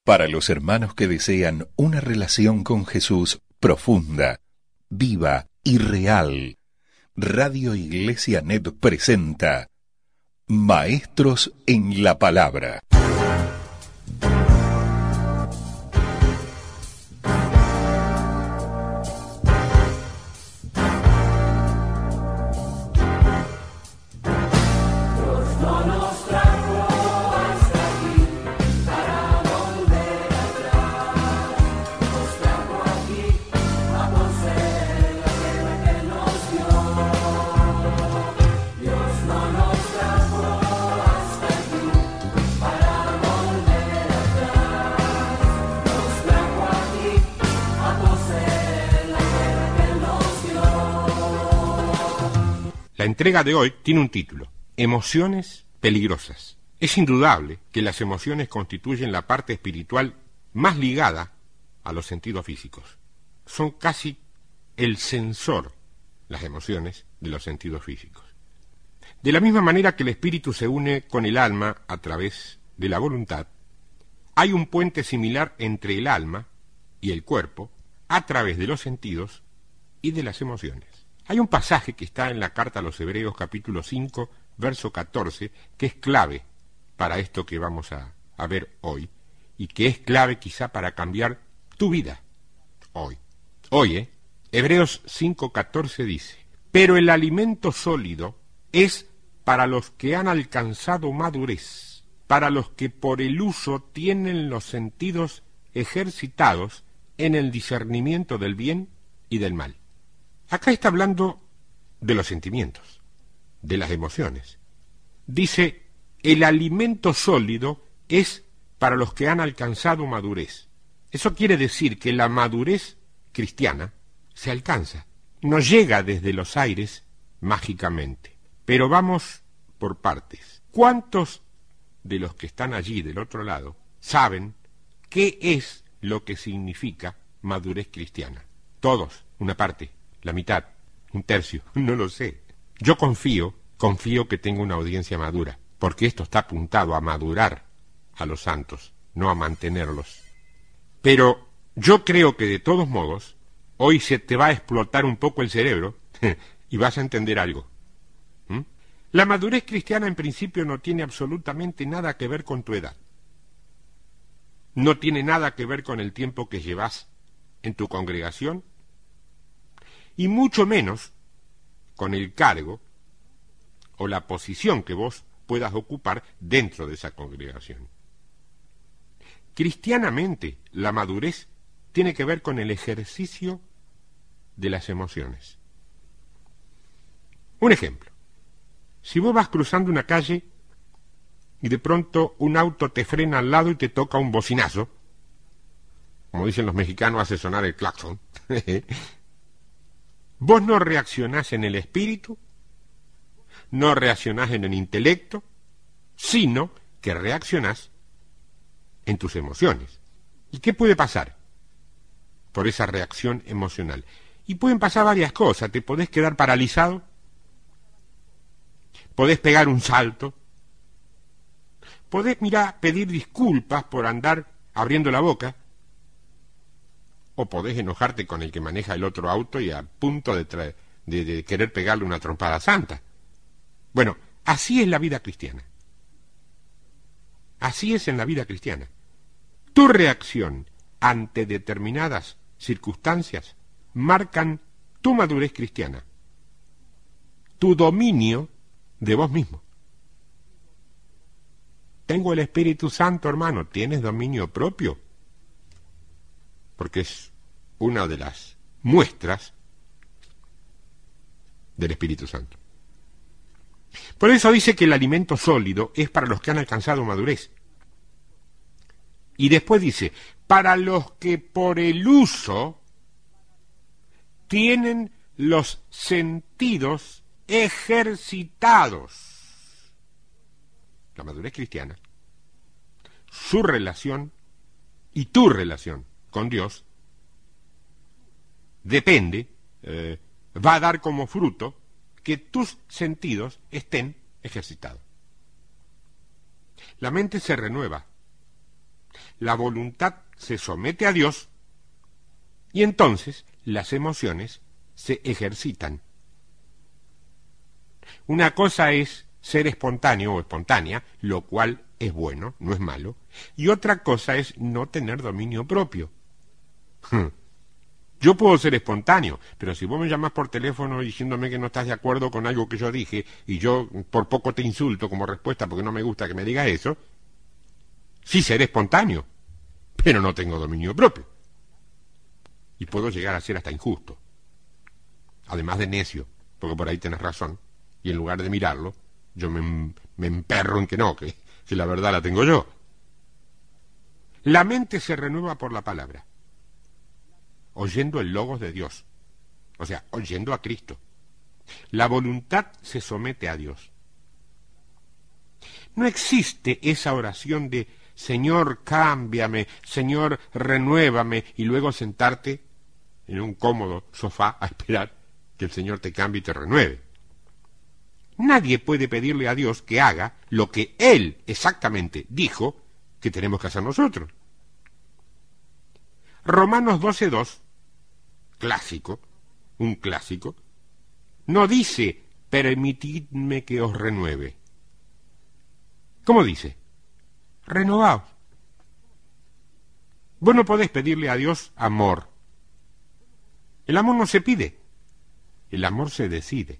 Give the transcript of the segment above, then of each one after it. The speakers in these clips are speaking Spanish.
Para los hermanos que desean una relación con Jesús profunda, viva y real, Radio Iglesia Net presenta Maestros en la Palabra. La entrega de hoy tiene un título: Emociones peligrosas. Es indudable que las emociones constituyen la parte espiritual más ligada a los sentidos físicos. Son casi el sensor, las emociones, de los sentidos físicos. De la misma manera que el espíritu se une con el alma a través de la voluntad, hay un puente similar entre el alma y el cuerpo a través de los sentidos y de las emociones. Hay un pasaje que está en la carta a los Hebreos, capítulo 5, verso 14, que es clave para esto que vamos a ver hoy, y que es clave quizá para cambiar tu vida hoy. Hebreos 5:14 dice: pero el alimento sólido es para los que han alcanzado madurez, para los que por el uso tienen los sentidos ejercitados en el discernimiento del bien y del mal. Acá está hablando de los sentimientos, de las emociones. Dice, el alimento sólido es para los que han alcanzado madurez. Eso quiere decir que la madurez cristiana se alcanza, no llega desde los aires mágicamente. Pero vamos por partes. ¿Cuántos de los que están allí del otro lado saben qué es lo que significa madurez cristiana? Todos, una parte. La mitad, un tercio, no lo sé. Yo confío que tengo una audiencia madura, porque esto está apuntado a madurar a los santos, no a mantenerlos. Pero yo creo que de todos modos, hoy se te va a explotar un poco el cerebro y vas a entender algo. La madurez cristiana en principio no tiene absolutamente nada que ver con tu edad. No tiene nada que ver con el tiempo que llevas en tu congregación, y mucho menos con el cargo o la posición que vos puedas ocupar dentro de esa congregación. Cristianamente, la madurez tiene que ver con el ejercicio de las emociones. Un ejemplo: si vos vas cruzando una calle y de pronto un auto te frena al lado y te toca un bocinazo, como dicen los mexicanos, hace sonar el claxon, vos no reaccionás en el espíritu, no reaccionás en el intelecto, sino que reaccionás en tus emociones. ¿Y qué puede pasar por esa reacción emocional? Y pueden pasar varias cosas. Te podés quedar paralizado, podés pegar un salto, podés, pedir disculpas por andar abriendo la boca, o podés enojarte con el que maneja el otro auto y a punto de querer pegarle una trompada santa. Bueno, así es la vida cristiana. Así es en la vida cristiana. Tu reacción ante determinadas circunstancias marcan tu madurez cristiana, tu dominio de vos mismo. Tengo el Espíritu Santo, hermano. ¿Tienes dominio propio? Porque es una de las muestras del Espíritu Santo. Por eso dice que el alimento sólido es para los que han alcanzado madurez. Y después dice, para los que por el uso tienen los sentidos ejercitados. La madurez cristiana, su relación y tu relación con Dios depende, va a dar como fruto que tus sentidos estén ejercitados. La mente se renueva La voluntad se somete a Dios y entonces las emociones se ejercitan. Una cosa es ser espontáneo o espontánea, lo cual es bueno, no es malo, y otra cosa es no tener dominio propio. Yo puedo ser espontáneo, pero si vos me llamás por teléfono diciéndome que no estás de acuerdo con algo que yo dije, y yo por poco te insulto como respuesta porque no me gusta que me digas eso, sí seré espontáneo, pero no tengo dominio propio. Y puedo llegar a ser hasta injusto. Además de necio, porque por ahí tenés razón, y en lugar de mirarlo, yo me emperro en que no, que la verdad la tengo yo. La mente se renueva por la palabra, oyendo el logos de Dios, o sea, oyendo a Cristo. La voluntad se somete a Dios. No existe esa oración de Señor, cámbiame, Señor, renuévame, y luego sentarte en un cómodo sofá a esperar que el Señor te cambie y te renueve. Nadie puede pedirle a Dios que haga lo que Él exactamente dijo que tenemos que hacer nosotros. Romanos 12:2, clásico, un clásico, no dice, permitidme que os renueve. ¿Cómo dice? Renovaos. Vos no podés pedirle a Dios amor. El amor no se pide, el amor se decide.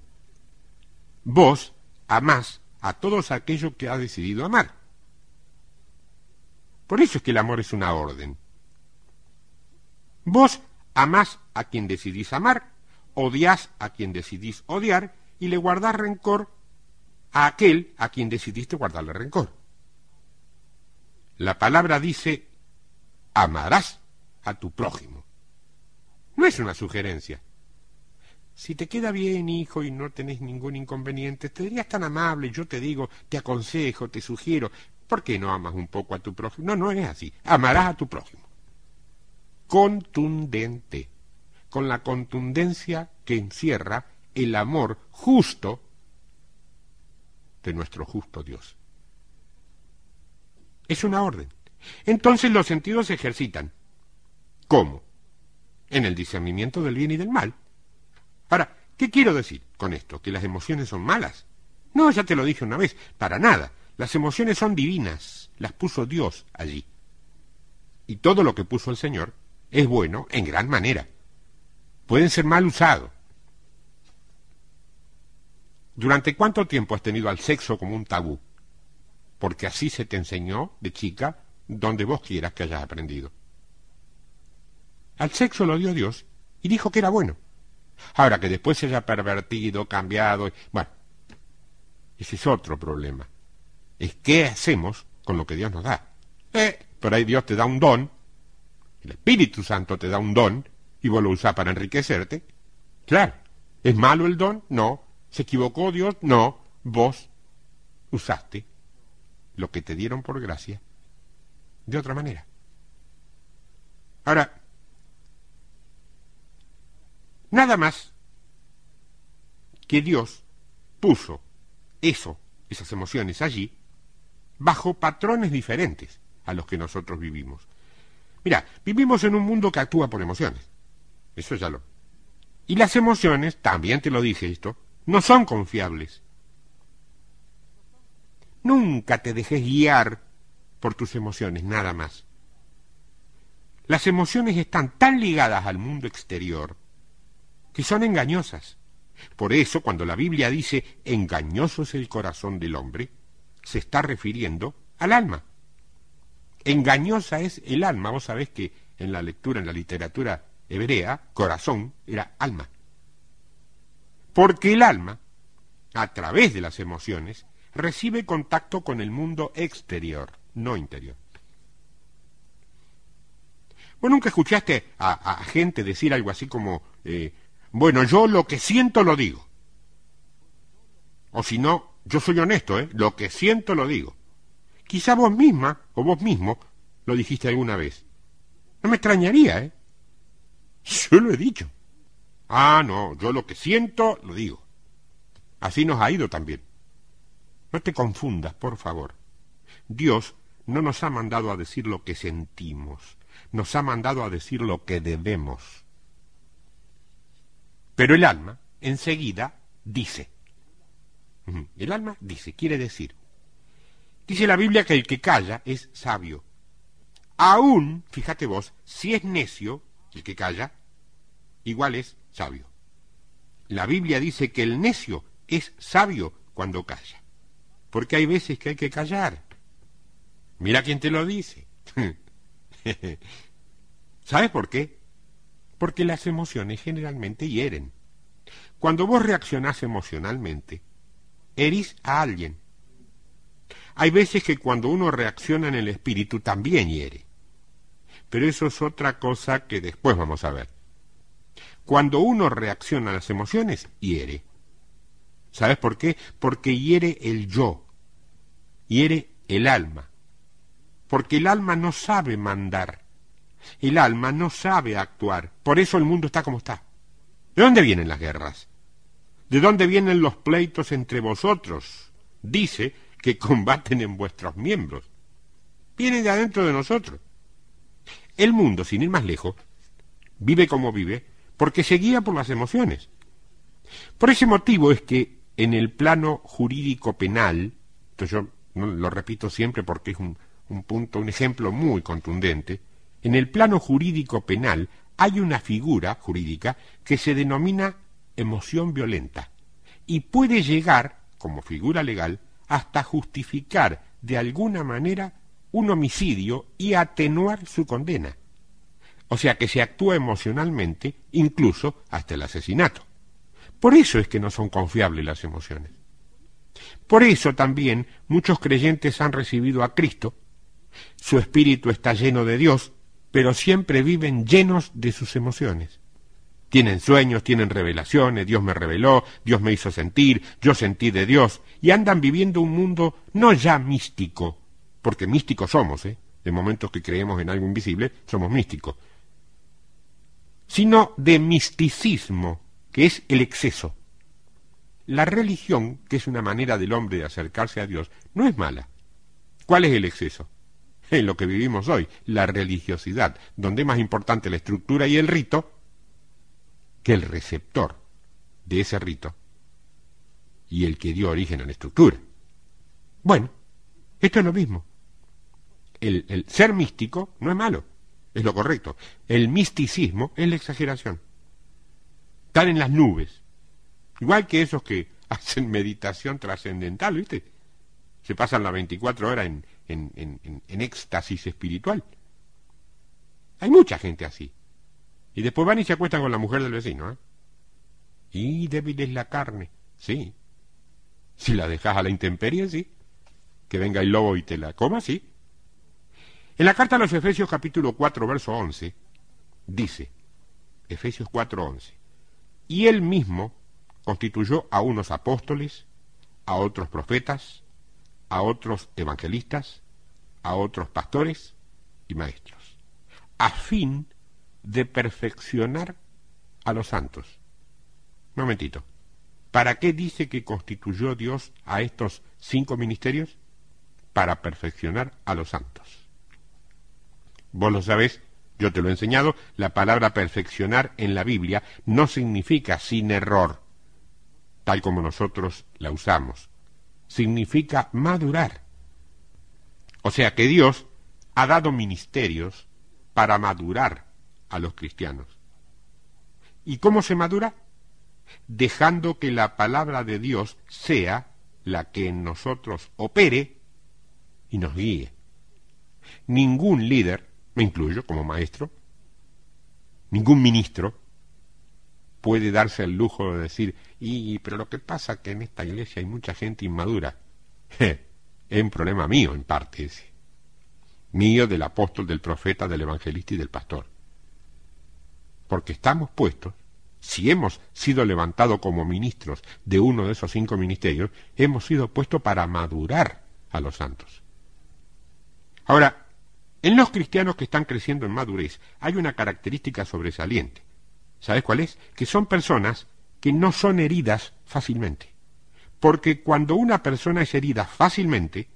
Vos amás a todos aquellos que has decidido amar. Por eso es que el amor es una orden. Vos amás a quien decidís amar, odiás a quien decidís odiar y le guardás rencor a aquel a quien decidiste guardarle rencor. La palabra dice, amarás a tu prójimo. No es una sugerencia. Si te queda bien, hijo, y no tenés ningún inconveniente, te dirías tan amable, yo te digo, te aconsejo, te sugiero, ¿por qué no amas un poco a tu prójimo? No, no es así. Amarás a tu prójimo. Contundente, con la contundencia que encierra el amor justo de nuestro justo Dios. Es una orden. Entonces los sentidos se ejercitan. ¿Cómo? En el discernimiento del bien y del mal. Ahora, ¿qué quiero decir con esto? ¿Que las emociones son malas? No, ya te lo dije una vez, para nada. Las emociones son divinas, las puso Dios allí. Y todo lo que puso el Señor es bueno en gran manera. Pueden ser mal usados. ¿Durante cuánto tiempo has tenido al sexo como un tabú? Porque así se te enseñó de chica, donde vos quieras que hayas aprendido. Al sexo lo dio Dios y dijo que era bueno. Ahora, que después se haya pervertido, cambiado, bueno, ese es otro problema. Es qué hacemos con lo que Dios nos da. Por ahí Dios te da un don, el Espíritu Santo te da un don, y vos lo usás para enriquecerte. Claro, ¿es malo el don? No. ¿Se equivocó Dios? No. Vos usaste lo que te dieron por gracia de otra manera. Ahora, nada más que Dios puso esas emociones allí, bajo patrones diferentes a los que nosotros vivimos. Mira, vivimos en un mundo que actúa por emociones. Eso ya lo... Y las emociones, también te lo dije esto, no son confiables. Nunca te dejes guiar por tus emociones, nada más. Las emociones están tan ligadas al mundo exterior que son engañosas. Por eso, cuando la Biblia dice engañoso es el corazón del hombre, se está refiriendo al alma. Engañosa es el alma. Vos sabés que en la lectura, en la literatura hebrea, corazón era alma. Porque el alma, a través de las emociones, recibe contacto con el mundo exterior, no interior. ¿Vos nunca escuchaste a gente decir algo así como, bueno, yo lo que siento lo digo? O si no, yo soy honesto, lo que siento lo digo. Quizá vos misma o vos mismo lo dijiste alguna vez. No me extrañaría, Yo lo he dicho. Ah, no, yo lo que siento lo digo. Así nos ha ido también. No te confundas, por favor. Dios no nos ha mandado a decir lo que sentimos, nos ha mandado a decir lo que debemos. Pero el alma enseguida dice. El alma dice, quiere decir. Dice la Biblia que el que calla es sabio. Aún, fíjate vos, si es necio, el que calla, igual es sabio. La Biblia dice que el necio es sabio cuando calla. Porque hay veces que hay que callar. Mira quién te lo dice. ¿Sabes por qué? Porque las emociones generalmente hieren. Cuando vos reaccionás emocionalmente, herís a alguien. Hay veces que cuando uno reacciona en el espíritu también hiere. Pero eso es otra cosa que después vamos a ver. Cuando uno reacciona a las emociones, hiere. ¿Sabes por qué? Porque hiere el yo, hiere el alma. Porque el alma no sabe mandar, el alma no sabe actuar. Por eso el mundo está como está. ¿De dónde vienen las guerras? ¿De dónde vienen los pleitos entre vosotros? Dice que combaten en vuestros miembros. Vienen de adentro de nosotros. El mundo, sin ir más lejos, vive como vive porque se guía por las emociones. Por ese motivo es que en el plano jurídico penal, entonces yo no lo repito siempre porque es un ejemplo muy contundente, en el plano jurídico penal hay una figura jurídica que se denomina emoción violenta y puede llegar, como figura legal, hasta justificar de alguna manera un homicidio y atenuar su condena. O sea que se actúa emocionalmente, incluso hasta el asesinato. Por eso es que no son confiables las emociones. Por eso también muchos creyentes han recibido a Cristo, su espíritu está lleno de Dios, pero siempre viven llenos de sus emociones. Tienen sueños, tienen revelaciones, Dios me reveló, Dios me hizo sentir, yo sentí de Dios, y andan viviendo un mundo no ya místico, porque místicos somos, de momentos que creemos en algo invisible, somos místicos, sino de misticismo, que es el exceso. La religión, que es una manera del hombre de acercarse a Dios, no es mala. ¿Cuál es el exceso? En lo que vivimos hoy, la religiosidad, donde es más importante la estructura y el rito que el receptor de ese rito y el que dio origen a la estructura. Bueno, esto es lo mismo. El ser místico no es malo, es lo correcto. El misticismo es la exageración. Están en las nubes. Igual que esos que hacen meditación trascendental, ¿viste? Se pasan las 24 horas en éxtasis espiritual. Hay mucha gente así. Y después van y se acuestan con la mujer del vecino, Y débil es la carne, sí. Si la dejas a la intemperie, sí. Que venga el lobo y te la coma, sí. En la carta a los Efesios capítulo 4, verso 11, dice, Efesios 4, 11, y él mismo constituyó a unos apóstoles, a otros profetas, a otros evangelistas, a otros pastores y maestros, a fin de perfeccionar a los santos. Un momentito. ¿Para qué dice que constituyó Dios a estos 5 ministerios? Para perfeccionar a los santos. Vos lo sabés, yo te lo he enseñado, la palabra perfeccionar en la Biblia no significa sin error, tal como nosotros la usamos. Significa madurar. O sea que Dios ha dado ministerios para madurar a los cristianos. ¿Y cómo se madura? Dejando que la palabra de Dios sea la que en nosotros opere y nos guíe. Ningún líder, me incluyo como maestro, ningún ministro puede darse el lujo de decir, pero lo que pasa es que en esta iglesia hay mucha gente inmadura. Es un problema mío en parte ese. Mío, del apóstol, del profeta, del evangelista y del pastor. Porque estamos puestos, si hemos sido levantados como ministros de uno de esos 5 ministerios, hemos sido puestos para madurar a los santos. Ahora, en los cristianos que están creciendo en madurez hay una característica sobresaliente. ¿Sabes cuál es? Que son personas que no son heridas fácilmente. Porque cuando una persona es herida fácilmente,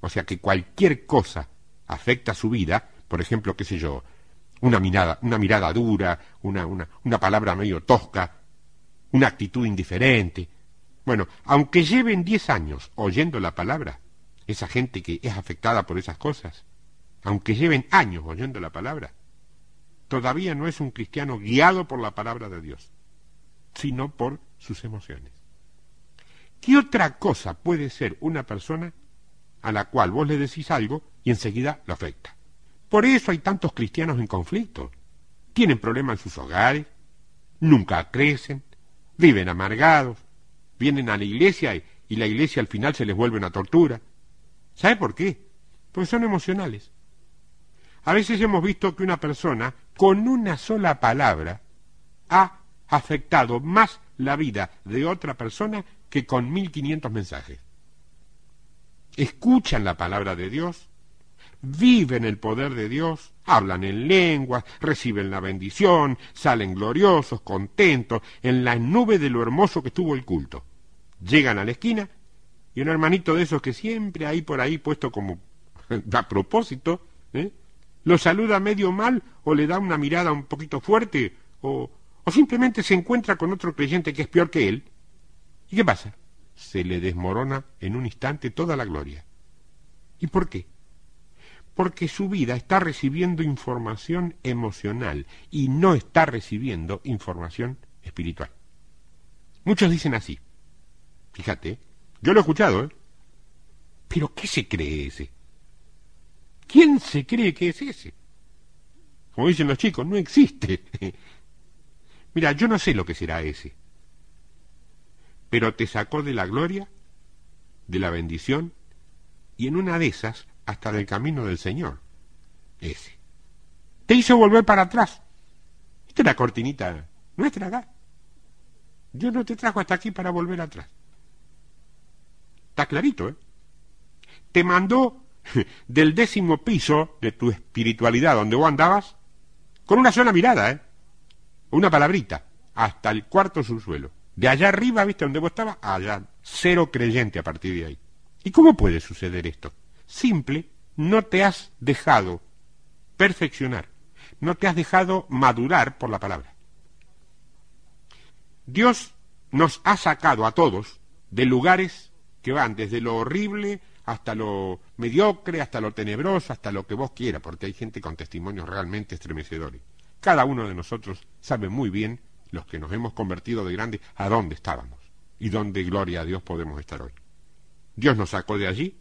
o sea que cualquier cosa afecta su vida, por ejemplo, qué sé yo, una mirada dura, una palabra medio tosca, una actitud indiferente. Bueno, aunque lleven 10 años oyendo la palabra, esa gente que es afectada por esas cosas, aunque lleven años oyendo la palabra, todavía no es un cristiano guiado por la palabra de Dios, sino por sus emociones. ¿Qué otra cosa puede ser una persona a la cual vos le decís algo y enseguida lo afecta? Por eso hay tantos cristianos en conflicto. Tienen problemas en sus hogares, nunca crecen, viven amargados, vienen a la iglesia y la iglesia al final se les vuelve una tortura. ¿Sabe por qué? Porque son emocionales. A veces hemos visto que una persona con una sola palabra ha afectado más la vida de otra persona que con 1500 mensajes. Escuchan la palabra de Dios, viven el poder de Dios, hablan en lenguas, reciben la bendición, salen gloriosos, contentos, en la nube de lo hermoso que estuvo el culto. Llegan a la esquina y un hermanito de esos que siempre hay por ahí puesto como a propósito, lo saluda medio mal o le da una mirada un poquito fuerte o simplemente se encuentra con otro creyente que es peor que él. ¿Y qué pasa? Se le desmorona en un instante toda la gloria. ¿Y por qué? Porque su vida está recibiendo información emocional y no está recibiendo información espiritual. Muchos dicen así. Fíjate, yo lo he escuchado, ¿Pero qué se cree ese? ¿Quién se cree que es ese? Como dicen los chicos, no existe. Mira, yo no sé lo que será ese. Pero te sacó de la gloria, de la bendición, y en una de esas, hasta del camino del Señor. Ese. Te hizo volver para atrás. Esta es la cortinita nuestra acá. Dios no te trajo hasta aquí para volver atrás. Está clarito, Te mandó del 10º piso de tu espiritualidad donde vos andabas, con una sola mirada, una palabrita, hasta el 4º subsuelo. De allá arriba, ¿viste donde vos estabas? Allá, 0 creyente a partir de ahí. ¿Y cómo puede suceder esto? Simple, no te has dejado perfeccionar, no te has dejado madurar por la palabra. Dios nos ha sacado a todos de lugares que van desde lo horrible hasta lo mediocre, hasta lo tenebroso, hasta lo que vos quieras, porque hay gente con testimonios realmente estremecedores. Cada uno de nosotros sabe muy bien, los que nos hemos convertido de grandes, a dónde estábamos y dónde, gloria a Dios, podemos estar hoy. Dios nos sacó de allí,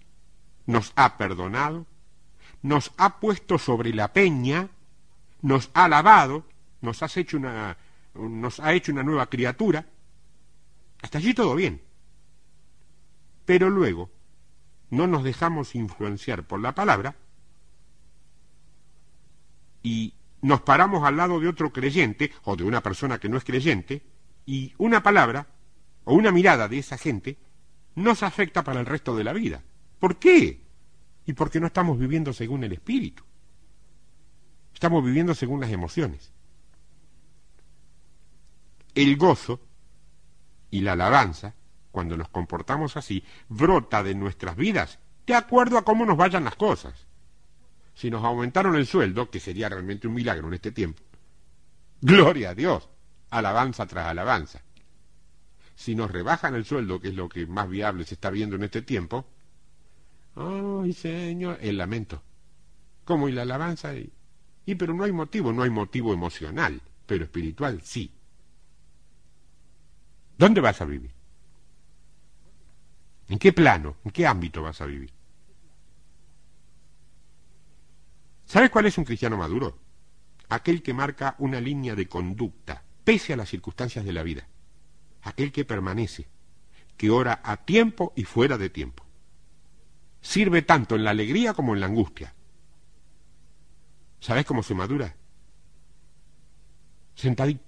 nos ha perdonado, nos ha puesto sobre la peña, nos ha lavado, nos ha hecho una nueva criatura. Hasta allí todo bien. Pero luego no nos dejamos influenciar por la palabra y nos paramos al lado de otro creyente o de una persona que no es creyente y una palabra o una mirada de esa gente nos afecta para el resto de la vida. ¿Por qué? Y porque no estamos viviendo según el espíritu. Estamos viviendo según las emociones. El gozo y la alabanza, cuando nos comportamos así, brota de nuestras vidas de acuerdo a cómo nos vayan las cosas. Si nos aumentaron el sueldo, que sería realmente un milagro en este tiempo, gloria a Dios, alabanza tras alabanza. Si nos rebajan el sueldo, que es lo que más viable se está viendo en este tiempo, ¡ay, Señor!, el lamento. ¿Cómo? ¿Y la alabanza? Pero no hay motivo emocional, pero espiritual sí. ¿Dónde vas a vivir? ¿En qué plano? ¿En qué ámbito vas a vivir? ¿Sabes cuál es un cristiano maduro? Aquel que marca una línea de conducta, pese a las circunstancias de la vida. Aquel que permanece, que ora a tiempo y fuera de tiempo. Sirve tanto en la alegría como en la angustia. ¿Sabes cómo se madura? Sentadito,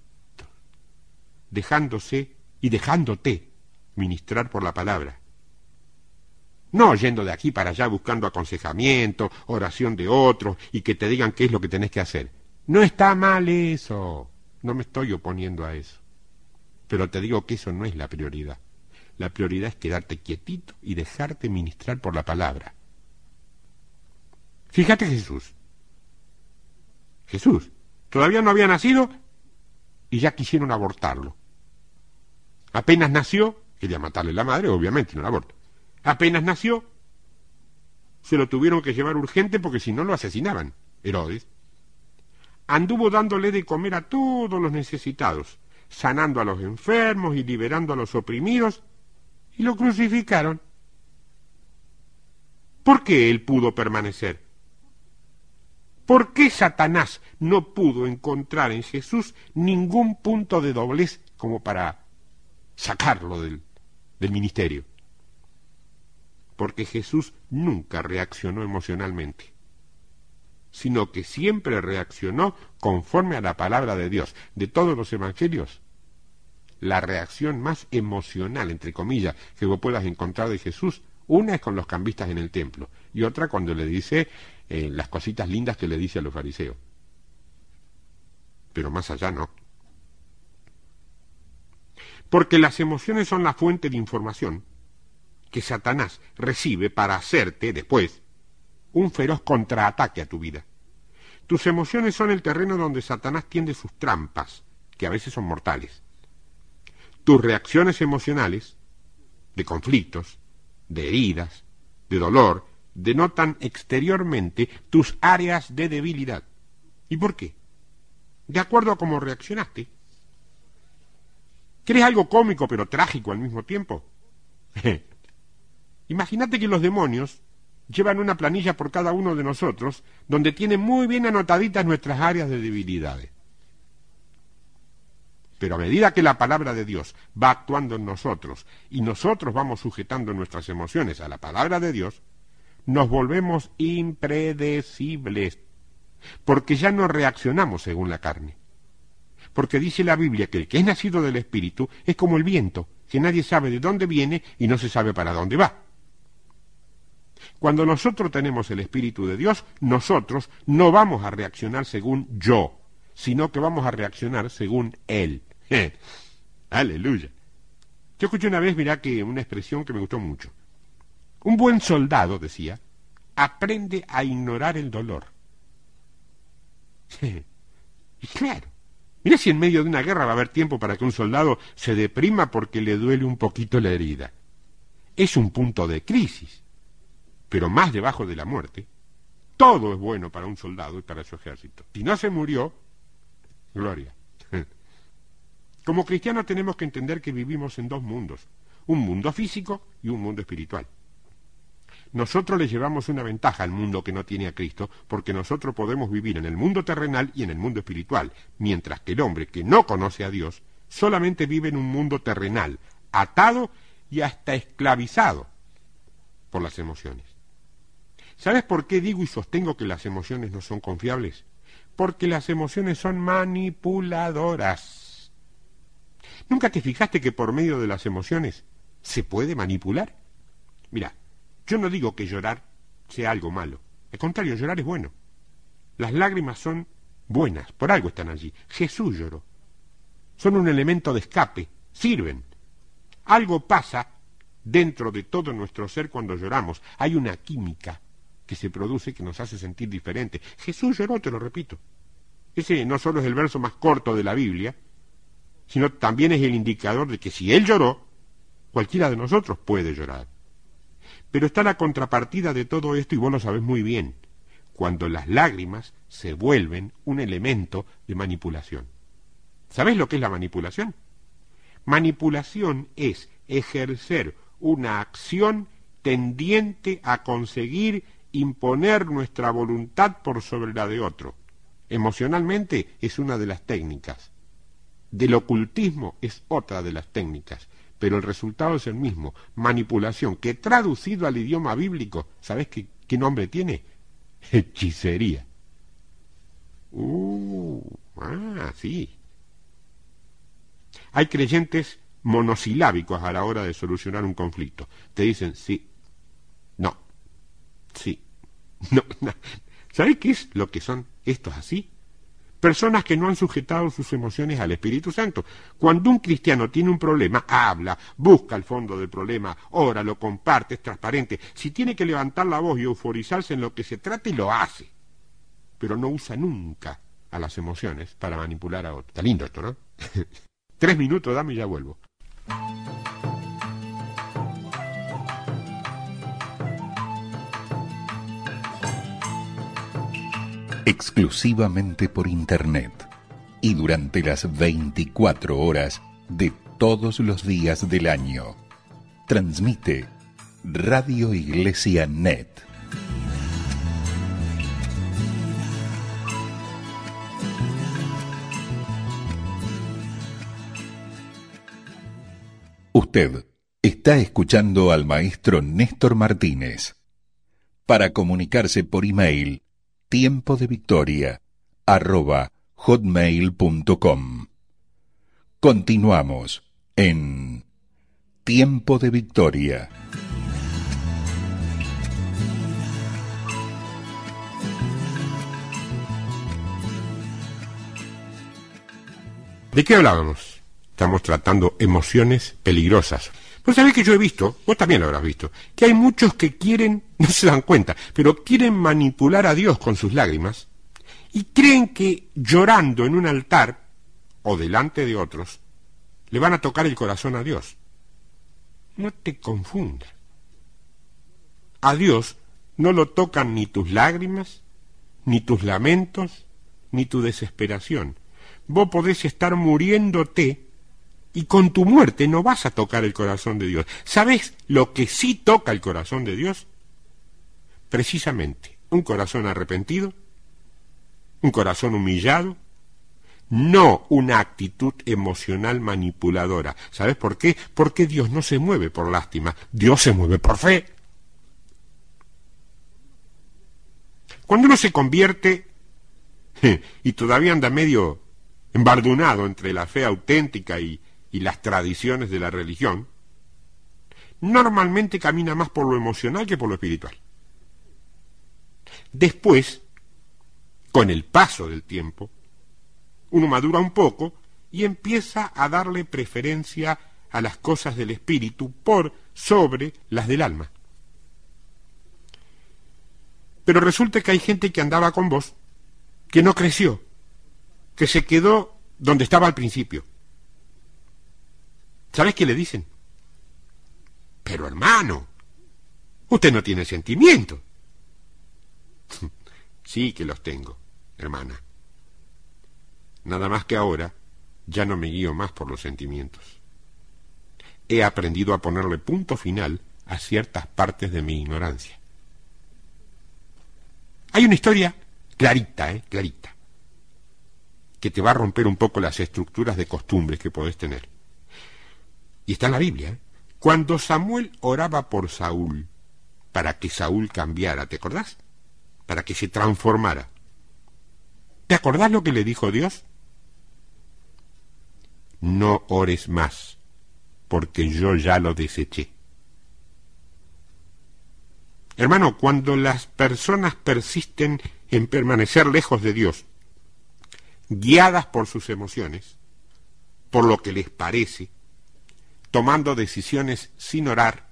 dejándose y dejándote ministrar por la palabra. No yendo de aquí para allá buscando aconsejamiento, oración de otros y que te digan qué es lo que tenés que hacer. No está mal eso. No me estoy oponiendo a eso. Pero te digo que eso no es la prioridad. La prioridad es quedarte quietito y dejarte ministrar por la palabra. Fíjate Jesús todavía no había nacido y ya quisieron abortarlo. Apenas nació, quería matarle la madre, obviamente, no el aborto. Apenas nació, se lo tuvieron que llevar urgente porque si no lo asesinaban. Herodes anduvo dándole de comer a todos los necesitados, sanando a los enfermos y liberando a los oprimidos, y lo crucificaron. ¿Por qué él pudo permanecer? ¿Por qué Satanás no pudo encontrar en Jesús ningún punto de doblez como para sacarlo del ministerio? Porque Jesús nunca reaccionó emocionalmente, sino que siempre reaccionó conforme a la palabra de Dios. De todos los evangelios, la reacción más emocional, entre comillas, que vos puedas encontrar de Jesús, una es con los cambistas en el templo, y otra cuando le dice las cositas lindas que le dice a los fariseos. Pero más allá no. Porque las emociones son la fuente de información que Satanás recibe para hacerte, después, un feroz contraataque a tu vida. Tus emociones son el terreno donde Satanás tiende sus trampas, que a veces son mortales. Tus reacciones emocionales, de conflictos, de heridas, de dolor, denotan exteriormente tus áreas de debilidad. ¿Y por qué? De acuerdo a cómo reaccionaste. ¿Quieres algo cómico pero trágico al mismo tiempo? Imagínate que los demonios llevan una planilla por cada uno de nosotros donde tienen muy bien anotaditas nuestras áreas de debilidades. Pero a medida que la palabra de Dios va actuando en nosotros y nosotros vamos sujetando nuestras emociones a la palabra de Dios, nos volvemos impredecibles, porque ya no reaccionamos según la carne. Porque dice la Biblia que el que es nacido del Espíritu es como el viento, que nadie sabe de dónde viene y no se sabe para dónde va. Cuando nosotros tenemos el Espíritu de Dios, nosotros no vamos a reaccionar según yo, sino que vamos a reaccionar según Él. ¡Aleluya! Yo escuché una vez, mirá, que una expresión que me gustó mucho. Un buen soldado, decía, aprende a ignorar el dolor. Y claro, mira si en medio de una guerra va a haber tiempo para que un soldado se deprima porque le duele un poquito la herida. Es un punto de crisis, pero más debajo de la muerte. Todo es bueno para un soldado y para su ejército. Si no se murió, gloria. Como cristianos tenemos que entender que vivimos en dos mundos, un mundo físico y un mundo espiritual. Nosotros le llevamos una ventaja al mundo que no tiene a Cristo, porque nosotros podemos vivir en el mundo terrenal y en el mundo espiritual, mientras que el hombre que no conoce a Dios solamente vive en un mundo terrenal, atado y hasta esclavizado por las emociones. ¿Sabes por qué digo y sostengo que las emociones no son confiables? Porque las emociones son manipuladoras. ¿Nunca te fijaste que por medio de las emociones se puede manipular? Mira, yo no digo que llorar sea algo malo. Al contrario, llorar es bueno. Las lágrimas son buenas, por algo están allí. Jesús lloró. Son un elemento de escape, sirven. Algo pasa dentro de todo nuestro ser cuando lloramos. Hay una química que se produce que nos hace sentir diferente. Jesús lloró, te lo repito. Ese no solo es el verso más corto de la Biblia, sino también es el indicador de que si Él lloró, cualquiera de nosotros puede llorar. Pero está la contrapartida de todo esto, y vos lo sabés muy bien, cuando las lágrimas se vuelven un elemento de manipulación. ¿Sabés lo que es la manipulación? Manipulación es ejercer una acción tendiente a conseguir imponer nuestra voluntad por sobre la de otro. Emocionalmente es una de las técnicas. Del ocultismo es otra de las técnicas, pero el resultado es el mismo, manipulación, que traducido al idioma bíblico, ¿sabés qué nombre tiene? Hechicería. Sí. Hay creyentes monosilábicos a la hora de solucionar un conflicto. Te dicen sí, no, sí, no. ¿Sabés qué es lo que son estos así? Personas que no han sujetado sus emociones al Espíritu Santo. Cuando un cristiano tiene un problema, habla, busca el fondo del problema, ora, lo comparte, es transparente. Si tiene que levantar la voz y euforizarse en lo que se trate, lo hace. Pero no usa nunca a las emociones para manipular a otros. Está lindo esto, ¿no? 3 minutos, dame y ya vuelvo. Exclusivamente por Internet y durante las 24 horas de todos los días del año. Transmite Radio Iglesia Net. Usted está escuchando al maestro Néstor Martínez. Para comunicarse por email, tiempodevictoria@hotmail.com. Continuamos en Tiempo de Victoria. ¿De qué hablábamos? Estamos tratando emociones peligrosas. Pues sabés que yo he visto, vos también lo habrás visto, que hay muchos que quieren, no se dan cuenta, pero quieren manipular a Dios con sus lágrimas y creen que llorando en un altar o delante de otros le van a tocar el corazón a Dios. No te confundas. A Dios no lo tocan ni tus lágrimas, ni tus lamentos, ni tu desesperación. Vos podés estar muriéndote y con tu muerte no vas a tocar el corazón de Dios. ¿Sabes lo que sí toca el corazón de Dios? Precisamente, un corazón arrepentido, un corazón humillado, no una actitud emocional manipuladora. ¿Sabes por qué? Porque Dios no se mueve por lástima, Dios se mueve por fe. Cuando uno se convierte y todavía anda medio embardunado entre la fe auténtica y las tradiciones de la religión, normalmente camina más por lo emocional que por lo espiritual. Después, con el paso del tiempo, uno madura un poco y empieza a darle preferencia a las cosas del espíritu por sobre las del alma. Pero resulta que hay gente que andaba con vos, que no creció, que se quedó donde estaba al principio. ¿Sabes qué le dicen? Pero hermano, usted no tiene sentimientos. Sí que los tengo, hermana. Nada más que ahora ya no me guío más por los sentimientos. He aprendido a ponerle punto final a ciertas partes de mi ignorancia. Hay una historia clarita, clarita, que te va a romper un poco las estructuras de costumbres que podés tener. Y está en la Biblia. Cuando Samuel oraba por Saúl, para que Saúl cambiara, ¿te acordás? Para que se transformara. ¿Te acordás lo que le dijo Dios? No ores más, porque yo ya lo deseché. Hermano, cuando las personas persisten en permanecer lejos de Dios, guiadas por sus emociones, por lo que les parece, tomando decisiones sin orar,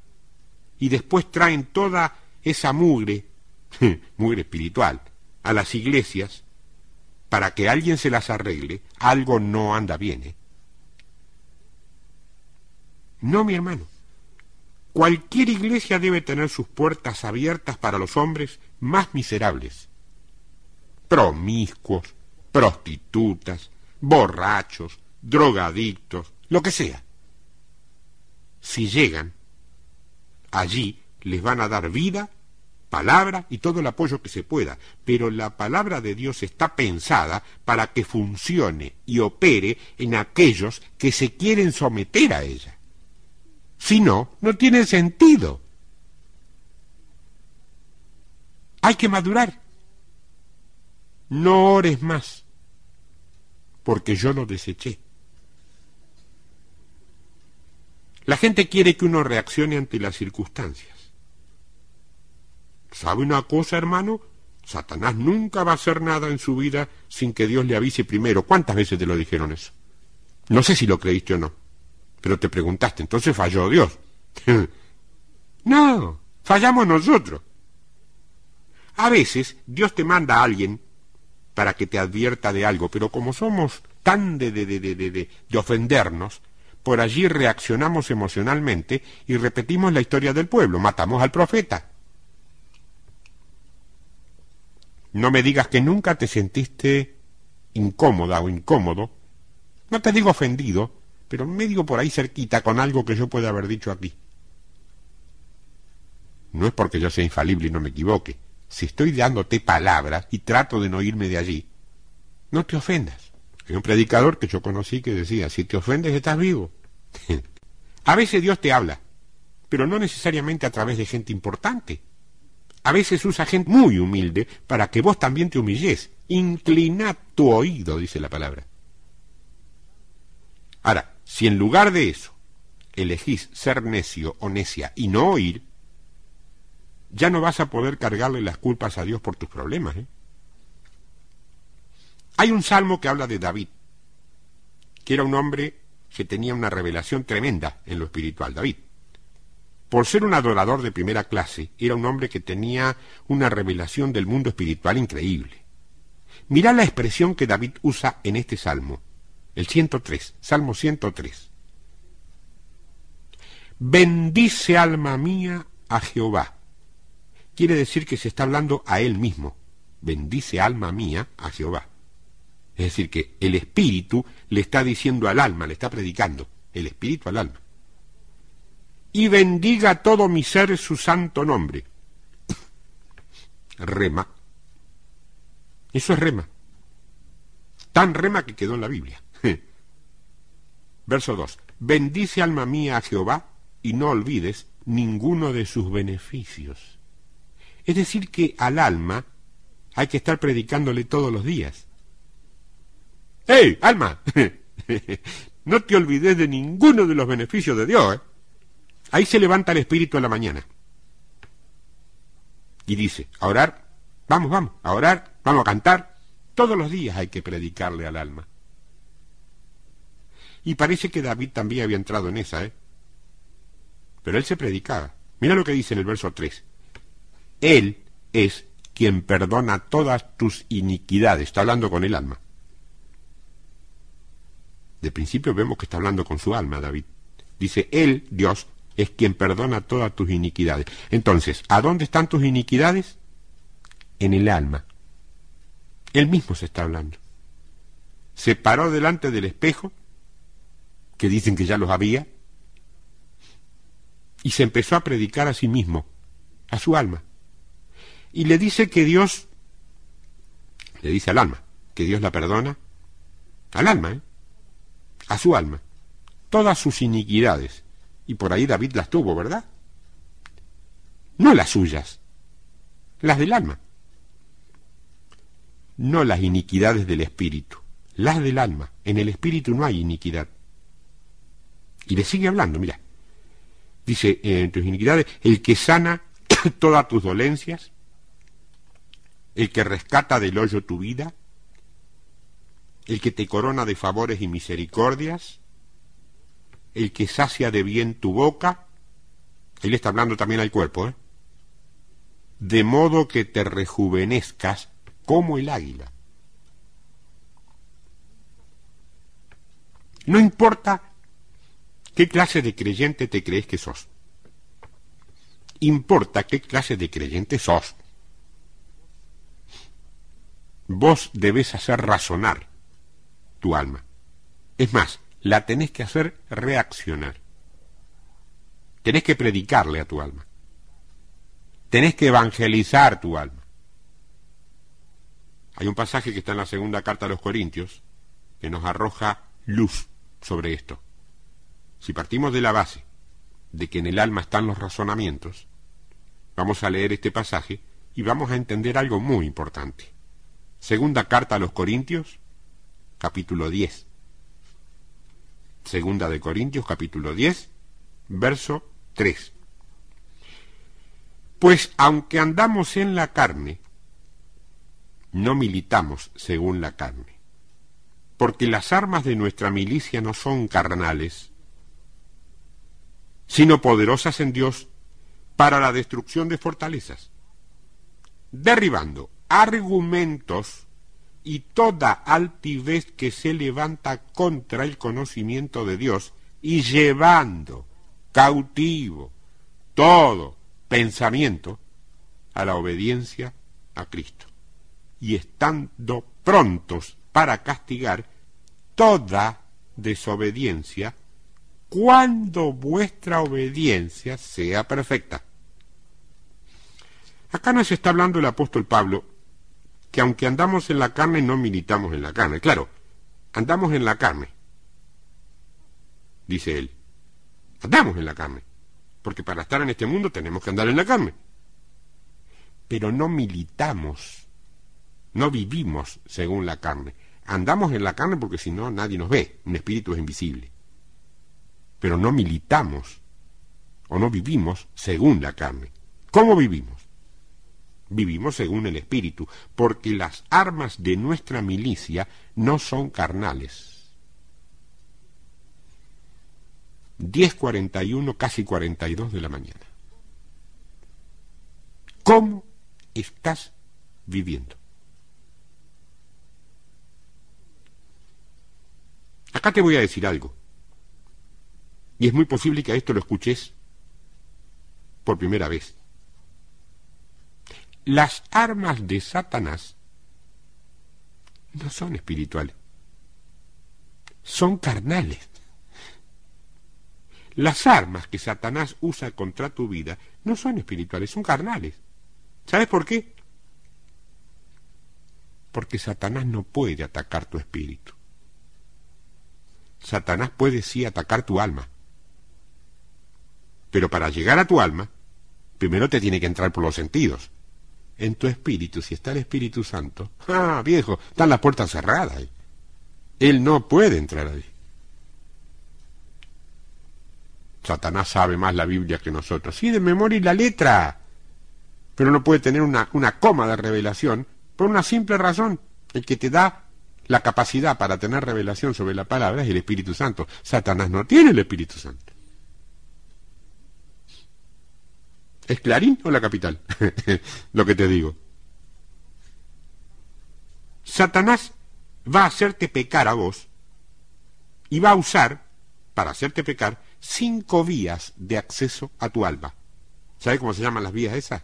y después traen toda esa mugre espiritual, a las iglesias, para que alguien se las arregle, algo no anda bien, No, mi hermano. Cualquier iglesia debe tener sus puertas abiertas para los hombres más miserables, promiscuos, prostitutas, borrachos, drogadictos, lo que sea. Si llegan, allí les van a dar vida, palabra y todo el apoyo que se pueda, pero la palabra de Dios está pensada para que funcione y opere en aquellos que se quieren someter a ella. Si no, no tiene sentido. Hay que madurar. No ores más, porque yo lo deseché. La gente quiere que uno reaccione ante las circunstancias. ¿Sabe una cosa, hermano? Satanás nunca va a hacer nada en su vida sin que Dios le avise primero. ¿Cuántas veces te lo dijeron eso? No sé si lo creíste o no, pero te preguntaste, entonces falló Dios. No, fallamos nosotros. A veces Dios te manda a alguien para que te advierta de algo, pero como somos tan de ofendernos, por allí reaccionamos emocionalmente y repetimos la historia del pueblo, matamos al profeta. No me digas que nunca te sentiste incómoda o incómodo, no te digo ofendido, pero medio por ahí cerquita con algo que yo pueda haber dicho aquí. No es porque yo sea infalible y no me equivoque. Si estoy dándote palabras y trato de no irme de allí, no te ofendas. Hay un predicador que yo conocí que decía, si te ofendes estás vivo. A veces Dios te habla, pero no necesariamente a través de gente importante. A veces usa gente muy humilde para que vos también te humilles. Inclinad tu oído, dice la palabra. Ahora, si en lugar de eso elegís ser necio o necia y no oír, ya no vas a poder cargarle las culpas a Dios por tus problemas, ¿eh? Hay un salmo que habla de David, que era un hombre que tenía una revelación tremenda en lo espiritual. David, por ser un adorador de primera clase, era un hombre que tenía una revelación del mundo espiritual increíble. Mirá la expresión que David usa en este salmo, el 103, Salmo 103. Bendice alma mía a Jehová. Quiere decir que se está hablando a él mismo. Bendice alma mía a Jehová. Es decir, que el espíritu le está diciendo al alma, le está predicando, el espíritu al alma. Y bendiga todo mi ser su santo nombre. Rema. Eso es rema. Tan rema que quedó en la Biblia. Verso 2. Bendice alma mía a Jehová y no olvides ninguno de sus beneficios. Es decir, que al alma hay que estar predicándole todos los días. ¡Hey, alma! No te olvides de ninguno de los beneficios de Dios, ¿eh? Ahí se levanta el espíritu a la mañana y dice, a orar, vamos, a orar, vamos a cantar. Todos los días hay que predicarle al alma. Y parece que David también había entrado en esa, ¿eh? Pero él se predicaba. Mira lo que dice en el verso 3. Él es quien perdona todas tus iniquidades. Está hablando con el alma. De principio vemos que está hablando con su alma, David. Dice, él, Dios, es quien perdona todas tus iniquidades. Entonces, ¿a dónde están tus iniquidades? En el alma. Él mismo se está hablando. Se paró delante del espejo, que dicen que ya los había, y se empezó a predicar a sí mismo, a su alma. Y le dice que Dios, le dice al alma, que Dios la perdona, al alma, a su alma, todas sus iniquidades. Y por ahí David las tuvo, ¿verdad? No las suyas, las del alma. No las iniquidades del espíritu, las del alma. En el espíritu no hay iniquidad. Y le sigue hablando, mira. Dice, en tus iniquidades, el que sana todas tus dolencias, el que rescata del hoyo tu vida, el que te corona de favores y misericordias, el que sacia de bien tu boca. Ahí le está hablando también al cuerpo, ¿eh? De modo que te rejuvenezcas como el águila. No importa qué clase de creyente te crees que sos. Importa qué clase de creyente sos. Vos debés hacer razonar tu alma. Es más, la tenés que hacer reaccionar. Tenés que predicarle a tu alma. Tenés que evangelizar tu alma. Hay un pasaje que está en la segunda carta a los Corintios que nos arroja luz sobre esto. Si partimos de la base de que en el alma están los razonamientos, vamos a leer este pasaje y vamos a entender algo muy importante. Segunda carta a los Corintios, capítulo 10. Segunda de Corintios, capítulo 10, verso 3. Pues aunque andamos en la carne, no militamos según la carne, porque las armas de nuestra milicia no son carnales, sino poderosas en Dios para la destrucción de fortalezas, derribando argumentos y toda altivez que se levanta contra el conocimiento de Dios y llevando cautivo todo pensamiento a la obediencia a Cristo, y estando prontos para castigar toda desobediencia cuando vuestra obediencia sea perfecta. Acá nos está hablando el apóstol Pablo que aunque andamos en la carne no militamos en la carne. Claro, andamos en la carne, dice él. Andamos en la carne, porque para estar en este mundo tenemos que andar en la carne. Pero no militamos, no vivimos según la carne. Andamos en la carne porque si no nadie nos ve, un espíritu es invisible. Pero no militamos o no vivimos según la carne. ¿Cómo vivimos? Vivimos según el espíritu, porque las armas de nuestra milicia no son carnales. 10:41, casi 42 de la mañana. ¿Cómo estás viviendo? Acá te voy a decir algo, y es muy posible que a esto lo escuches por primera vez. Las armas de Satanás no son espirituales, son carnales. Las armas que Satanás usa contra tu vida no son espirituales, son carnales. ¿Sabes por qué? Porque Satanás no puede atacar tu espíritu. Satanás puede sí atacar tu alma. Pero para llegar a tu alma, primero te tiene que entrar por los sentidos. En tu espíritu, si está el Espíritu Santo, viejo, están las puertas cerradas. Él no puede entrar ahí. Satanás sabe más la Biblia que nosotros. Sí, de memoria y la letra. Pero no puede tener una coma de revelación por una simple razón. El que te da la capacidad para tener revelación sobre la palabra es el Espíritu Santo. Satanás no tiene el Espíritu Santo. ¿Es Clarín o La Capital? Lo que te digo. Satanás va a hacerte pecar a vos y va a usar, para hacerte pecar, 5 vías de acceso a tu alma. ¿Sabes cómo se llaman las vías esas?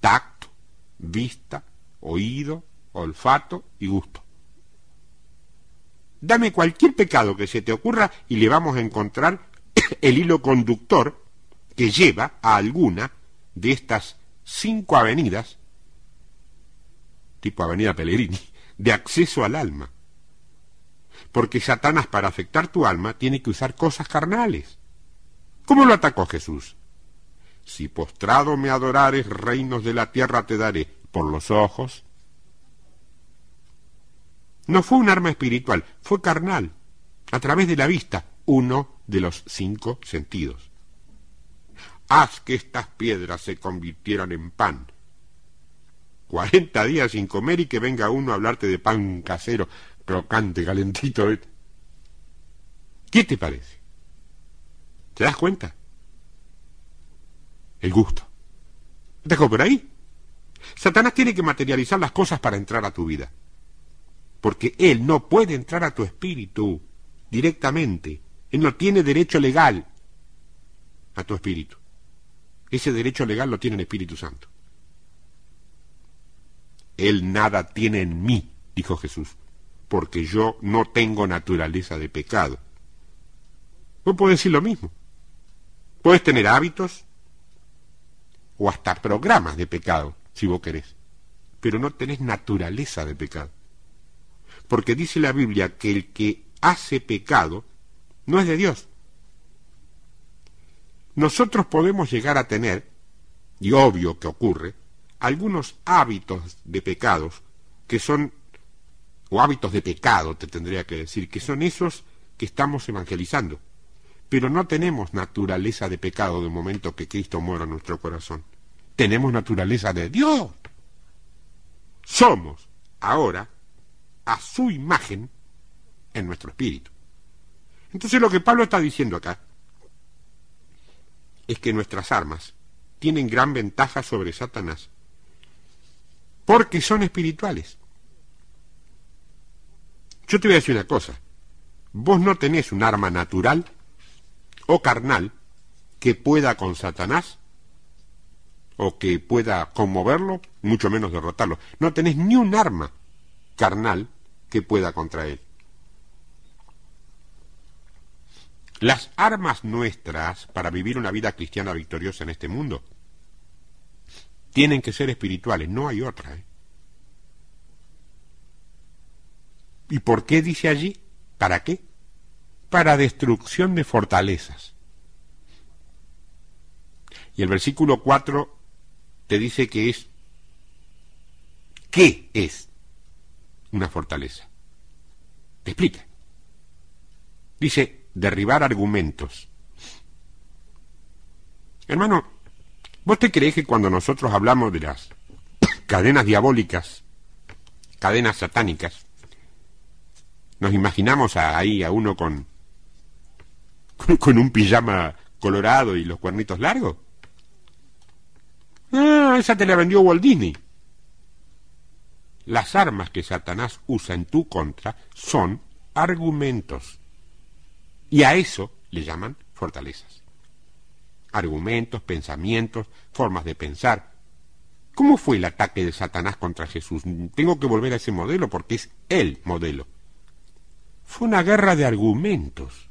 Tacto, vista, oído, olfato y gusto. Dame cualquier pecado que se te ocurra y le vamos a encontrar el hilo conductor que lleva a alguna de estas 5 avenidas, tipo Avenida Pellegrini, de acceso al alma. Porque Satanás, para afectar tu alma, tiene que usar cosas carnales. ¿Cómo lo atacó Jesús? Si postrado me adorares, reinos de la tierra te daré. Por los ojos. No fue un arma espiritual, fue carnal, a través de la vista, uno de los 5 sentidos. Haz que estas piedras se convirtieran en pan. 40 días sin comer y que venga uno a hablarte de pan casero, crocante, calentito. ¿Qué te parece? ¿Te das cuenta? El gusto. ¿Te dejo por ahí? Satanás tiene que materializar las cosas para entrar a tu vida. Porque él no puede entrar a tu espíritu directamente. Él no tiene derecho legal a tu espíritu. Ese derecho legal lo tiene el Espíritu Santo. Él nada tiene en mí, dijo Jesús, porque yo no tengo naturaleza de pecado. Vos podés decir lo mismo. Podés tener hábitos o hasta programas de pecado, si vos querés, pero no tenés naturaleza de pecado. Porque dice la Biblia que el que hace pecado no es de Dios. Nosotros podemos llegar a tener, y obvio que ocurre, algunos hábitos de pecados que son, o hábitos de pecado te tendría que decir, que son esos que estamos evangelizando. Pero no tenemos naturaleza de pecado de momento que Cristo muera en nuestro corazón. Tenemos naturaleza de Dios. Somos ahora a su imagen en nuestro espíritu. Entonces lo que Pablo está diciendo acá es que nuestras armas tienen gran ventaja sobre Satanás porque son espirituales. Yo te voy a decir una cosa, vos no tenés un arma natural o carnal que pueda con Satanás o que pueda conmoverlo, mucho menos derrotarlo. No tenés ni un arma carnal que pueda contra él. Las armas nuestras para vivir una vida cristiana victoriosa en este mundo tienen que ser espirituales, no hay otra. ¿Y por qué dice allí? ¿Para qué? Para destrucción de fortalezas. Y el versículo 4 te dice que es, ¿qué es una fortaleza? Te explica. Dice, derribar argumentos. Hermano, ¿vos te creés que cuando nosotros hablamos de las cadenas diabólicas, cadenas satánicas, nos imaginamos ahí a uno con un pijama colorado y los cuernitos largos? Ah, esa te la vendió Walt Disney. Las armas que Satanás usa en tu contra son argumentos. Y a eso le llaman fortalezas. Argumentos, pensamientos, formas de pensar. ¿Cómo fue el ataque de Satanás contra Jesús? Tengo que volver a ese modelo porque es el modelo. Fue una guerra de argumentos.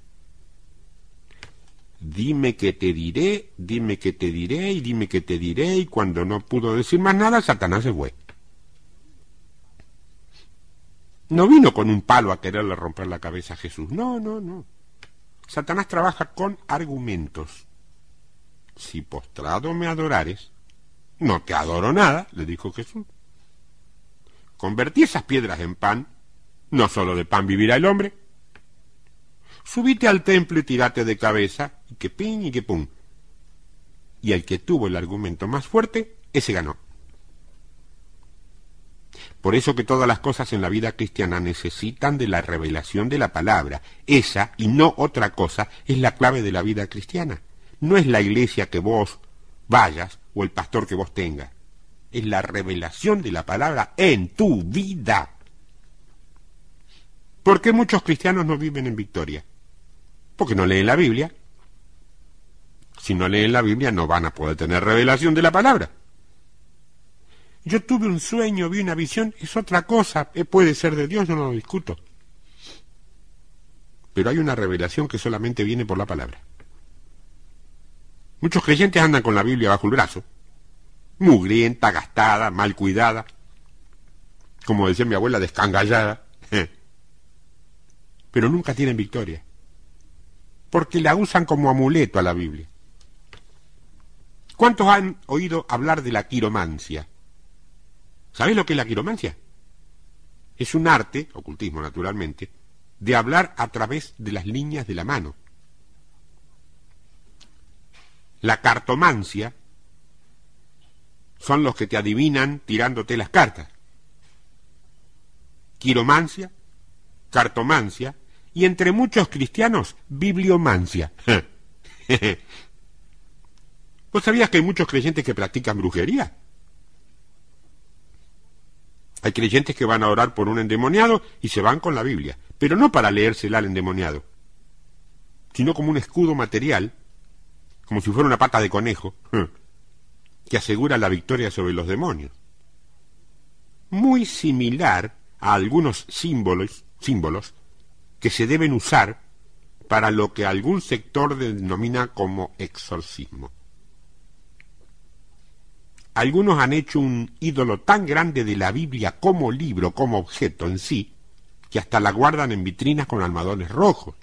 Dime que te diré, dime que te diré, y dime que te diré, y cuando no pudo decir más nada, Satanás se fue. No vino con un palo a quererle romper la cabeza a Jesús. No, no, no. Satanás trabaja con argumentos. Si postrado me adorares, no te adoro nada, le dijo Jesús. Convertí esas piedras en pan, no solo de pan vivirá el hombre. Subite al templo y tirate de cabeza, y que pin y que pum. Y el que tuvo el argumento más fuerte, ese ganó. Por eso que todas las cosas en la vida cristiana necesitan de la revelación de la palabra. Esa, y no otra cosa, es la clave de la vida cristiana. No es la iglesia que vos vayas o el pastor que vos tengas. Es la revelación de la palabra en tu vida. ¿Por qué muchos cristianos no viven en victoria? Porque no leen la Biblia. Si no leen la Biblia no van a poder tener revelación de la palabra. Yo tuve un sueño, vi una visión, es otra cosa, puede ser de Dios, yo no lo discuto. Pero hay una revelación que solamente viene por la palabra. Muchos creyentes andan con la Biblia bajo el brazo, mugrienta, gastada, mal cuidada, como decía mi abuela, descangallada, pero nunca tienen victoria, porque la usan como amuleto a la Biblia. ¿Cuántos han oído hablar de la quiromancia? ¿Sabéis lo que es la quiromancia? Es un arte, ocultismo naturalmente, de hablar a través de las líneas de la mano. La cartomancia son los que te adivinan tirándote las cartas. Quiromancia, cartomancia y entre muchos cristianos, bibliomancia. ¿Vos sabías que hay muchos creyentes que practican brujería? Hay creyentes que van a orar por un endemoniado y se van con la Biblia, pero no para leérsela al endemoniado, sino como un escudo material, como si fuera una pata de conejo, que asegura la victoria sobre los demonios. Muy similar a algunos símbolos que se deben usar para lo que algún sector denomina como exorcismo. Algunos han hecho un ídolo tan grande de la Biblia como libro, como objeto en sí, que hasta la guardan en vitrinas con almohadones rojos.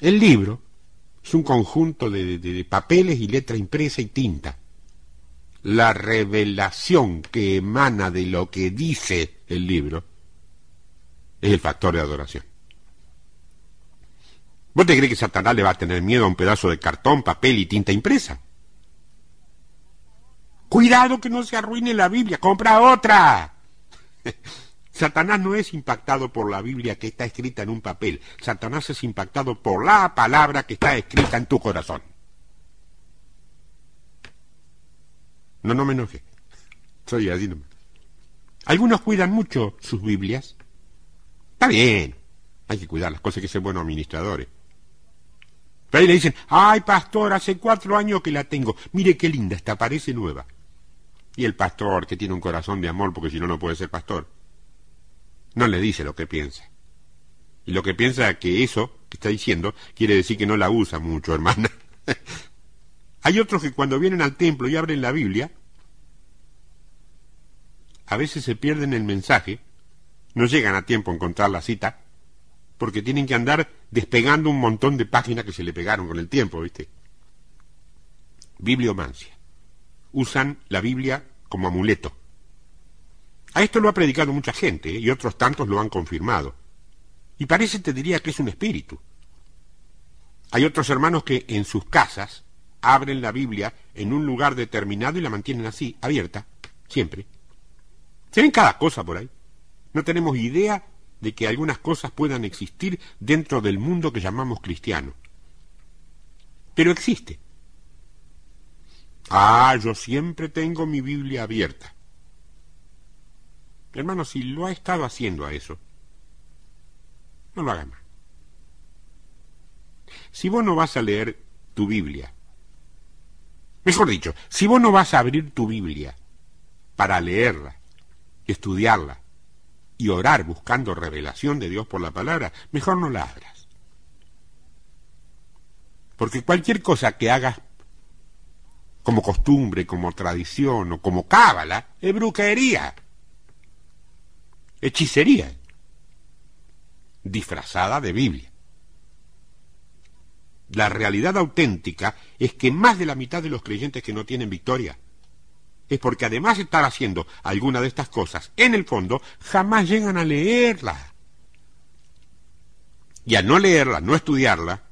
El libro es un conjunto de papeles y letra impresa y tinta. La revelación que emana de lo que dice el libro es el factor de adoración. ¿Vos te crees que Satanás le va a tener miedo a un pedazo de cartón, papel y tinta impresa? Cuidado que no se arruine la Biblia, compra otra. Satanás no es impactado por la Biblia que está escrita en un papel. Satanás es impactado por la palabra que está escrita en tu corazón. No me enojé. Soy así nomás. Algunos cuidan mucho sus Biblias. Está bien, hay que cuidar las cosas, hay que ser buenos administradores. Pero ahí le dicen, ay pastor, hace 4 años que la tengo, mire qué linda está, parece nueva. Y el pastor, que tiene un corazón de amor, porque si no, no puede ser pastor, no le dice lo que piensa. Y lo que piensa que eso que está diciendo quiere decir que no la usa mucho, hermana. Hay otros que cuando vienen al templo y abren la Biblia, a veces se pierden el mensaje, no llegan a tiempo a encontrar la cita, porque tienen que andar despegando un montón de páginas que se le pegaron con el tiempo, ¿viste? Bibliomancia. Usan la Biblia como amuleto. A esto lo ha predicado mucha gente, y otros tantos lo han confirmado. Y parece, te diría, que es un espíritu. Hay otros hermanos que en sus casas abren la Biblia en un lugar determinado y la mantienen así, abierta, siempre. Se ven cada cosa por ahí. No tenemos idea de que algunas cosas puedan existir dentro del mundo que llamamos cristiano. Pero existe. Yo siempre tengo mi Biblia abierta. Hermano, si lo ha estado haciendo a eso, no lo haga más. Si vos no vas a leer tu Biblia, mejor dicho, si vos no vas a abrir tu Biblia para leerla, estudiarla y orar buscando revelación de Dios por la palabra, mejor no la abras. Porque cualquier cosa que hagas como costumbre, como tradición o como cábala, es brujería, hechicería, disfrazada de Biblia. La realidad auténtica es que más de la mitad de los creyentes que no tienen victoria es porque además de estar haciendo alguna de estas cosas, en el fondo, jamás llegan a leerla. Y al no leerla, no estudiarla,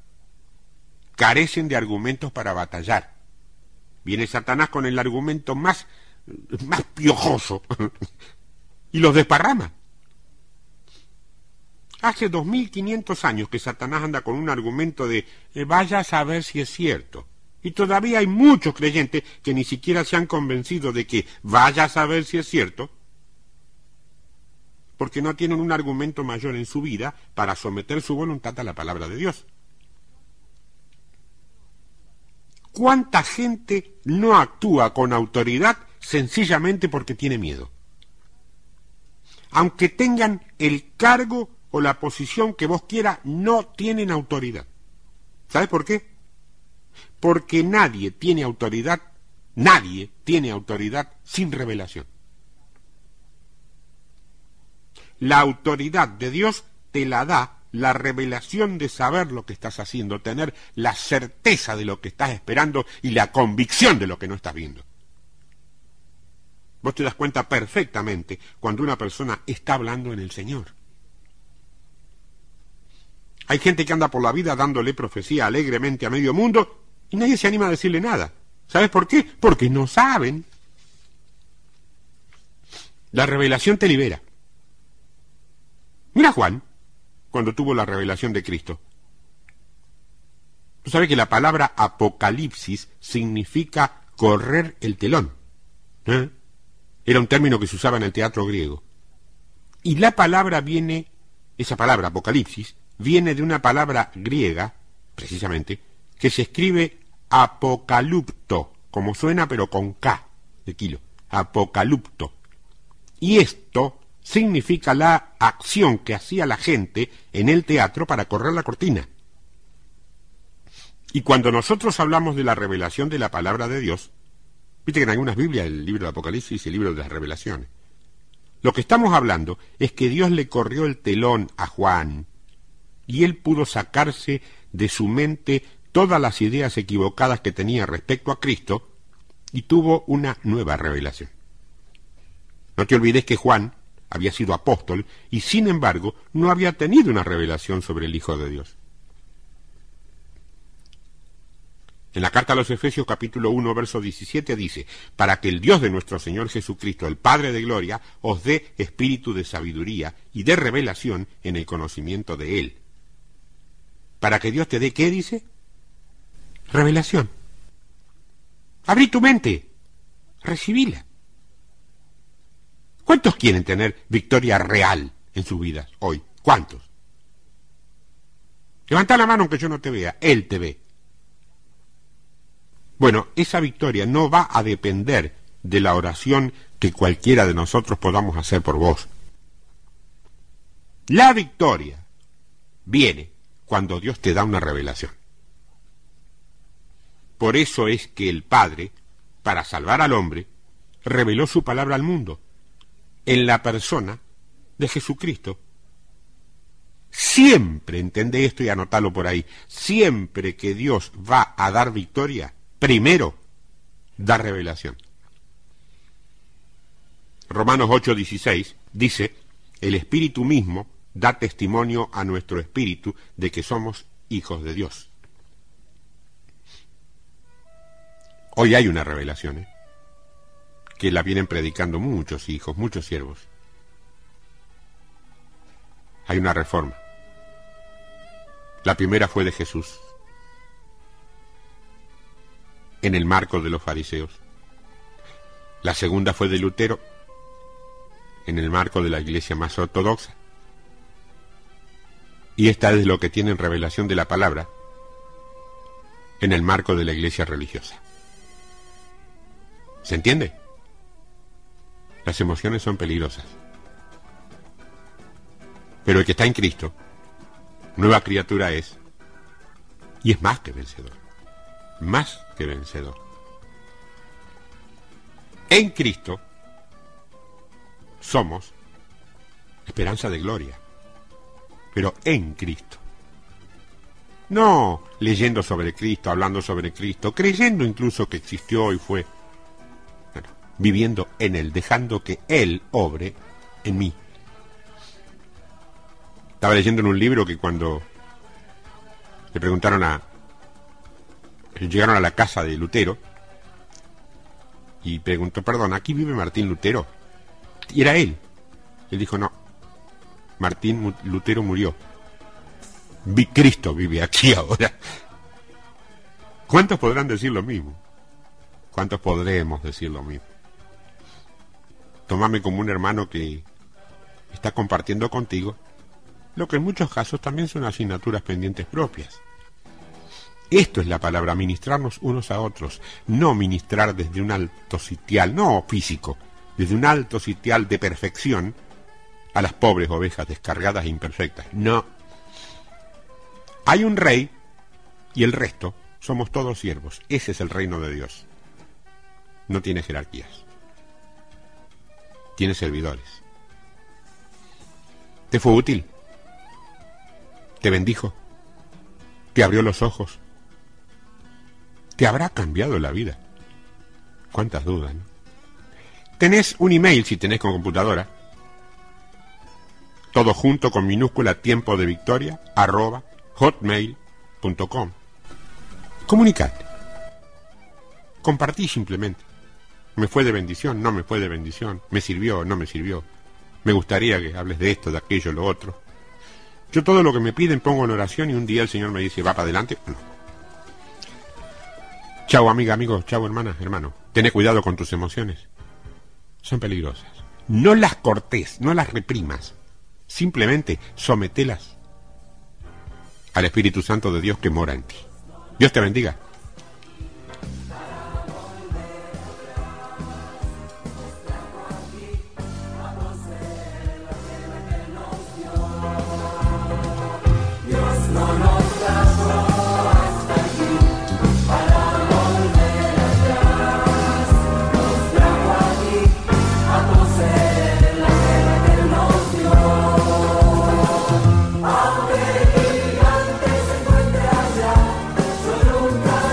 carecen de argumentos para batallar. Viene Satanás con el argumento más piojoso y los desparrama. Hace 2500 años que Satanás anda con un argumento de vaya a saber si es cierto. Y todavía hay muchos creyentes que ni siquiera se han convencido de que vaya a saber si es cierto, porque no tienen un argumento mayor en su vida para someter su voluntad a la palabra de Dios. ¿Cuánta gente no actúa con autoridad sencillamente porque tiene miedo? Aunque tengan el cargo o la posición que vos quieras, no tienen autoridad. ¿Sabes por qué? Porque nadie tiene autoridad sin revelación. La autoridad de Dios te la da la revelación de saber lo que estás haciendo, tener la certeza de lo que estás esperando y la convicción de lo que no estás viendo. Vos te das cuenta perfectamente cuando una persona está hablando en el Señor. Hay gente que anda por la vida dándole profecía alegremente a medio mundo y nadie se anima a decirle nada. ¿Sabes por qué? Porque no saben. La revelación te libera. Mira Juan, cuando tuvo la revelación de Cristo. Tú sabes que la palabra apocalipsis significa correr el telón. Era un término que se usaba en el teatro griego. Y la palabra viene, esa palabra apocalipsis, viene de una palabra griega, precisamente, que se escribe apocalupto, como suena pero con K de kilo, apocalupto. Y esto significa la acción que hacía la gente en el teatro para correr la cortina. Y cuando nosotros hablamos de la revelación de la palabra de Dios, viste que en algunas Biblias el libro de Apocalipsis y el libro de las revelaciones, lo que estamos hablando es que Dios le corrió el telón a Juan y él pudo sacarse de su mente todas las ideas equivocadas que tenía respecto a Cristo y tuvo una nueva revelación. No te olvides que Juan había sido apóstol y sin embargo no había tenido una revelación sobre el Hijo de Dios. En la carta a los Efesios capítulo 1 verso 17 dice: para que el Dios de nuestro Señor Jesucristo, el Padre de gloria, os dé espíritu de sabiduría y de revelación en el conocimiento de Él. Para que Dios te dé, ¿qué dice? Revelación. Abrí tu mente, recibíla. ¿Cuántos quieren tener victoria real en sus vidas hoy? ¿Cuántos? Levanta la mano aunque yo no te vea, Él te ve. Bueno, esa victoria no va a depender de la oración que cualquiera de nosotros podamos hacer por vos. La victoria viene cuando Dios te da una revelación. Por eso es que el Padre, para salvar al hombre, reveló su palabra al mundo, en la persona de Jesucristo. Siempre, entendé esto y anotalo por ahí, siempre que Dios va a dar victoria, primero da revelación. Romanos 8:16 dice: el Espíritu mismo da testimonio a nuestro espíritu de que somos hijos de Dios. Hoy hay una revelación, que la vienen predicando muchos hijos, muchos siervos. Hay una reforma. La primera fue de Jesús, en el marco de los fariseos. La segunda fue de Lutero, en el marco de la iglesia más ortodoxa. Y esta es lo que tienen revelación de la palabra, en el marco de la iglesia religiosa. ¿Se entiende? Las emociones son peligrosas. Pero el que está en Cristo, nueva criatura es, y es más que vencedor. Más que vencedor. En Cristo somos esperanza de gloria, pero en Cristo. No leyendo sobre Cristo, hablando sobre Cristo, creyendo incluso que existió y fue. Bueno, viviendo en Él, dejando que Él obre en mí. Estaba leyendo en un libro que cuando le preguntaron llegaron a la casa de Lutero y preguntó: perdón, ¿aquí vive Martín Lutero? Y era él. Él dijo: no, Martín Lutero murió. Cristo vive aquí ahora. ¿Cuántos podrán decir lo mismo? ¿Cuántos podremos decir lo mismo? Tómame como un hermano que está compartiendo contigo lo que en muchos casos también son asignaturas pendientes propias. Esto es la palabra, ministrarnos unos a otros, no ministrar desde un alto sitial, no físico, desde un alto sitial de perfección a las pobres ovejas descargadas e imperfectas. No. Hay un rey y el resto somos todos siervos. Ese es el reino de Dios. No tiene jerarquías. Tiene servidores. ¿Te fue útil? ¿Te bendijo? ¿Te abrió los ojos? ¿Te habrá cambiado la vida? ¿Cuántas dudas, no? Tenés un email, si tenés con computadora, todo junto con minúscula tiempodevictoria@hotmail.com. Comunicate. Compartí simplemente. ¿Me fue de bendición? ¿No me fue de bendición? ¿Me sirvió? ¿No me sirvió? Me gustaría que hables de esto, de aquello, lo otro. Yo todo lo que me piden pongo en oración y un día el Señor me dice: va para adelante. No. Chau amiga, amigo, chau hermana, hermano. Tené cuidado con tus emociones. Son peligrosas. No las cortés, no las reprimas. Simplemente sometelas al Espíritu Santo de Dios que mora en ti. Dios te bendiga. Nunca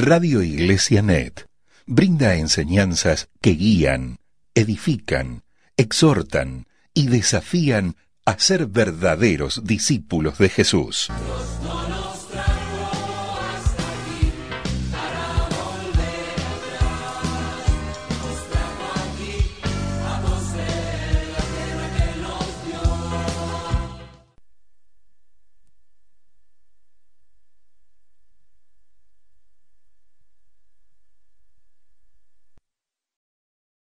Radio Iglesia Net brinda enseñanzas que guían, edifican, exhortan y desafían a ser verdaderos discípulos de Jesús.